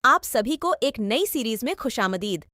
आप सभी को एक नई सीरीज में खुशामदीद।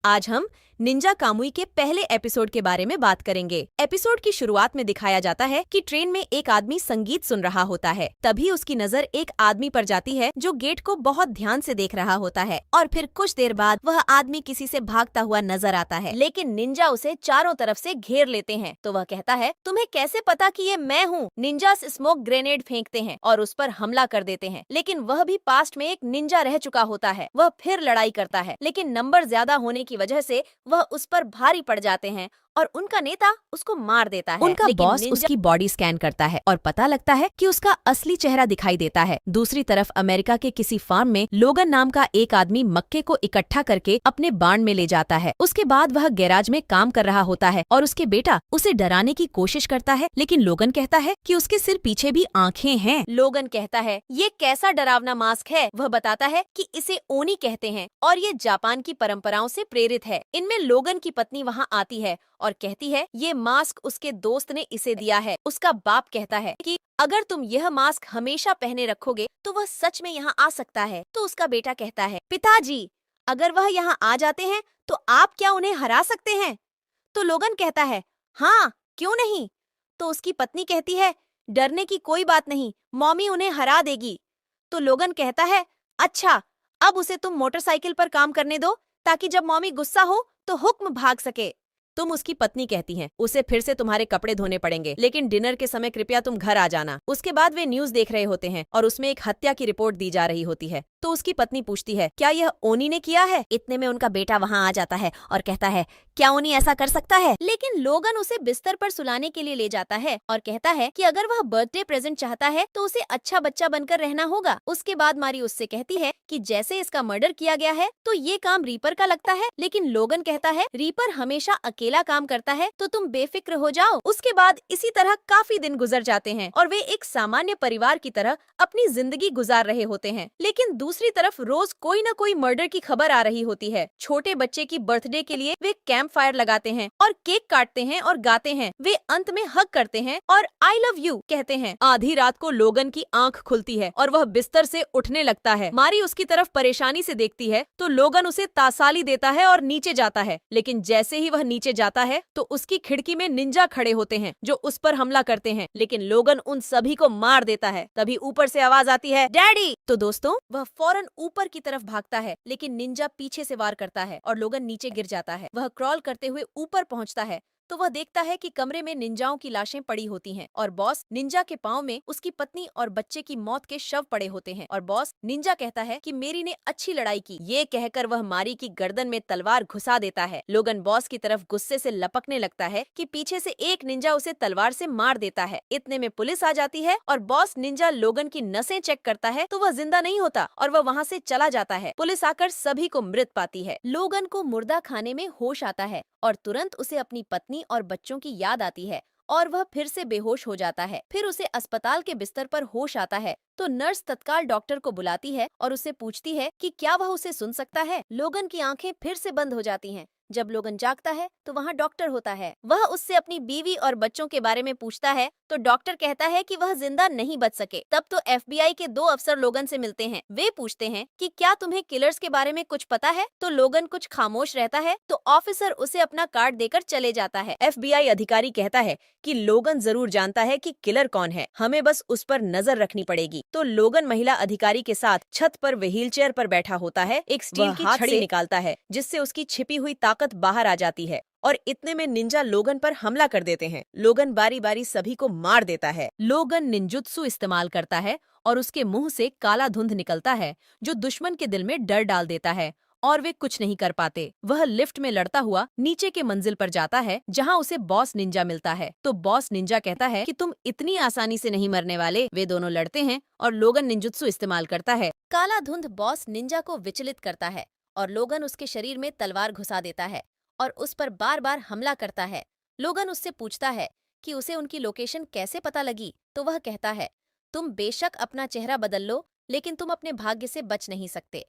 आज हम निंजा कामुई के पहले एपिसोड के बारे में बात करेंगे। एपिसोड की शुरुआत में दिखाया जाता है कि ट्रेन में एक आदमी संगीत सुन रहा होता है। तभी उसकी नजर एक आदमी पर जाती है जो गेट को बहुत ध्यान से देख रहा होता है और फिर कुछ देर बाद वह आदमी किसी से भागता हुआ नजर आता है, लेकिन निंजा उसे चारों तरफ से घेर लेते हैं। तो वह कहता है, तुम्हें कैसे पता कि ये मैं हूँ? निंजा स्मोक ग्रेनेड फेंकते हैं और उस पर हमला कर देते हैं, लेकिन वह भी पास्ट में एक निंजा रह चुका होता है। वह फिर लड़ाई करता है, लेकिन नंबर ज्यादा होने की वजह से वह उस पर भारी पड़ जाते हैं और उनका नेता उसको मार देता है। उनका बॉस उसकी बॉडी स्कैन करता है और पता लगता है कि उसका असली चेहरा दिखाई देता है। दूसरी तरफ अमेरिका के किसी फार्म में लोगन नाम का एक आदमी मक्के को इकट्ठा करके अपने बाण में ले जाता है। उसके बाद वह गैराज में काम कर रहा होता है और उसके बेटा उसे डराने की कोशिश करता है, लेकिन लोगन कहता है कि उसके सिर पीछे भी आंखें हैं। लोगन कहता है, ये कैसा डरावना मास्क है? वह बताता है कि इसे ओनी कहते हैं और ये जापान की परंपराओं से प्रेरित है। इनमें लोगन की पत्नी वहाँ आती है और कहती है ये मास्क उसके दोस्त ने इसे दिया है। उसका बाप कहता है कि अगर तुम यह मास्क हमेशा पहने रखोगे तो वह सच में यहाँ आ सकता है। तो उसका बेटा कहता है, पिताजी, अगर वह यहाँ आ जाते हैं तो आप क्या उन्हें हरा सकते हैं? तो लोगन कहता है, हाँ, क्यों नहीं? तो उसकी पत्नी कहती है, डरने की कोई बात नहीं, मॉमी उन्हें हरा देगी। तो लोगन कहता है, अच्छा, अब उसे तुम मोटरसाइकिल पर काम करने दो ताकि जब मॉमी गुस्सा हो तो हुक्म भाग सके। तुम उसकी पत्नी कहती हैं, उसे फिर से तुम्हारे कपड़े धोने पड़ेंगे, लेकिन डिनर के समय कृपया तुम घर आ जाना। उसके बाद वे न्यूज देख रहे होते हैं और उसमें एक हत्या की रिपोर्ट दी जा रही होती है। तो उसकी पत्नी पूछती है, क्या यह ओनी ने किया है? इतने में उनका बेटा वहाँ आ जाता है और कहता है, क्या ओनी ऐसा कर सकता है? लेकिन लोगन उसे बिस्तर पर सुलाने के लिए ले जाता है और कहता है कि अगर वह बर्थडे प्रेजेंट चाहता है तो उसे अच्छा बच्चा बनकर रहना होगा। उसके बाद मारी उससे कहती है कि जैसे इसका मर्डर किया गया है तो ये काम रीपर का लगता है, लेकिन लोगन कहता है, रीपर हमेशा अकेला काम करता है, तो तुम बेफिक्र हो जाओ। उसके बाद इसी तरह काफी दिन गुजर जाते हैं और वे एक सामान्य परिवार की तरह अपनी जिंदगी गुजार रहे होते हैं। लेकिन दूसरी तरफ रोज कोई न कोई मर्डर की खबर आ रही होती है। छोटे बच्चे की बर्थडे के लिए वे कैंप फायर लगाते हैं और केक काटते हैं और गाते हैं। वे अंत में हग करते हैं और आई लव यू कहते हैं। आधी रात को लोगन की आंख खुलती है और वह बिस्तर से उठने लगता है। मारी उसकी तरफ परेशानी से देखती है तो लोगन उसे तासाली देता है और नीचे जाता है, लेकिन जैसे ही वह नीचे जाता है तो उसकी खिड़की में निंजा खड़े होते हैं जो उस पर हमला करते हैं, लेकिन लोगन उन सभी को मार देता है। तभी ऊपर से आवाज आती है, डैडी। तो दोस्तों, वह फौरन ऊपर की तरफ भागता है, लेकिन निंजा पीछे से वार करता है और लोगन नीचे गिर जाता है। वह क्रॉल करते हुए ऊपर पहुंचता है तो वह देखता है कि कमरे में निंजाओं की लाशें पड़ी होती हैं और बॉस निंजा के पाँव में उसकी पत्नी और बच्चे की मौत के शव पड़े होते हैं। और बॉस निंजा कहता है कि मेरी ने अच्छी लड़ाई की। ये कहकर वह मारी की गर्दन में तलवार घुसा देता है। लोगन बॉस की तरफ गुस्से से लपकने लगता है कि पीछे से एक निंजा उसे तलवार से मार देता है। इतने में पुलिस आ जाती है और बॉस निंजा लोगन की नसें चेक करता है तो वह जिंदा नहीं होता और वह वहाँ से चला जाता है। पुलिस आकर सभी को मृत पाती है। लोगन को मुर्दा खाने में होश आता है और तुरंत उसे अपनी पत्नी और बच्चों की याद आती है और वह फिर से बेहोश हो जाता है। फिर उसे अस्पताल के बिस्तर पर होश आता है तो नर्स तत्काल डॉक्टर को बुलाती है और उससे पूछती है कि क्या वह उसे सुन सकता है। लोगन की आंखें फिर से बंद हो जाती हैं। जब लोगन जागता है तो वहाँ डॉक्टर होता है। वह उससे अपनी बीवी और बच्चों के बारे में पूछता है तो डॉक्टर कहता है कि वह जिंदा नहीं बच सके। तब तो एफबीआई के दो अफसर लोगन से मिलते हैं। वे पूछते हैं कि क्या तुम्हें किलर्स के बारे में कुछ पता है? तो लोगन कुछ खामोश रहता है तो ऑफिसर उसे अपना कार्ड देकर चले जाता है। एफबीआई अधिकारी कहता है कि लोगन जरूर जानता है कि किलर कौन है, हमें बस उस पर नजर रखनी पड़ेगी। तो लोगन महिला अधिकारी के साथ छत पर व्हील चेयर पर बैठा होता है। एक स्टील की छड़ी निकालता है जिससे उसकी छिपी हुई ताकत बाहर आ जाती है और इतने में निंजा लोगन पर हमला कर देते हैं। लोगन बारी बारी सभी को मार देता है। लोगन निंजुत्सु इस्तेमाल करता है और उसके मुंह से काला धुंध निकलता है जो दुश्मन के दिल में डर डाल देता है और वे कुछ नहीं कर पाते। वह लिफ्ट में लड़ता हुआ नीचे के मंजिल पर जाता है जहां उसे बॉस निंजा मिलता है। तो बॉस निंजा कहता है कि तुम इतनी आसानी से नहीं मरने वाले। वे दोनों लड़ते हैं और लोगन निंजुत्सु इस्तेमाल करता है। काला धुंध बॉस निंजा को विचलित करता है और लोगन उसके शरीर में तलवार घुसा देता है और उस पर बार बार हमला करता है। लोगन उससे पूछता है कि उसे उनकी लोकेशन कैसे पता लगी, तो वह कहता है, तुम बेशक अपना चेहरा बदल लो लेकिन तुम अपने भाग्य से बच नहीं सकते।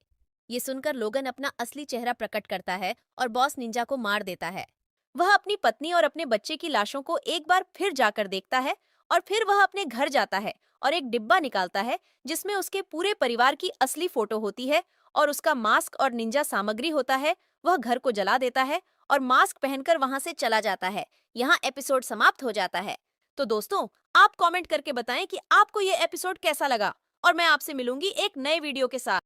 ये सुनकर लोगन अपना असली चेहरा प्रकट करता है और बॉस निंजा को मार देता है। वह अपनी पत्नी और अपने बच्चे की लाशों को एक बार फिर जाकर देखता है और फिर वह अपने घर जाता है और एक डिब्बा निकालता है जिसमें उसके पूरे परिवार की असली फोटो होती है और उसका मास्क और निंजा सामग्री होता है, वह घर को जला देता है और मास्क पहनकर वहां से चला जाता है। यहाँ एपिसोड समाप्त हो जाता है। तो दोस्तों, आप कमेंट करके बताएं कि आपको ये एपिसोड कैसा लगा और मैं आपसे मिलूंगी एक नए वीडियो के साथ।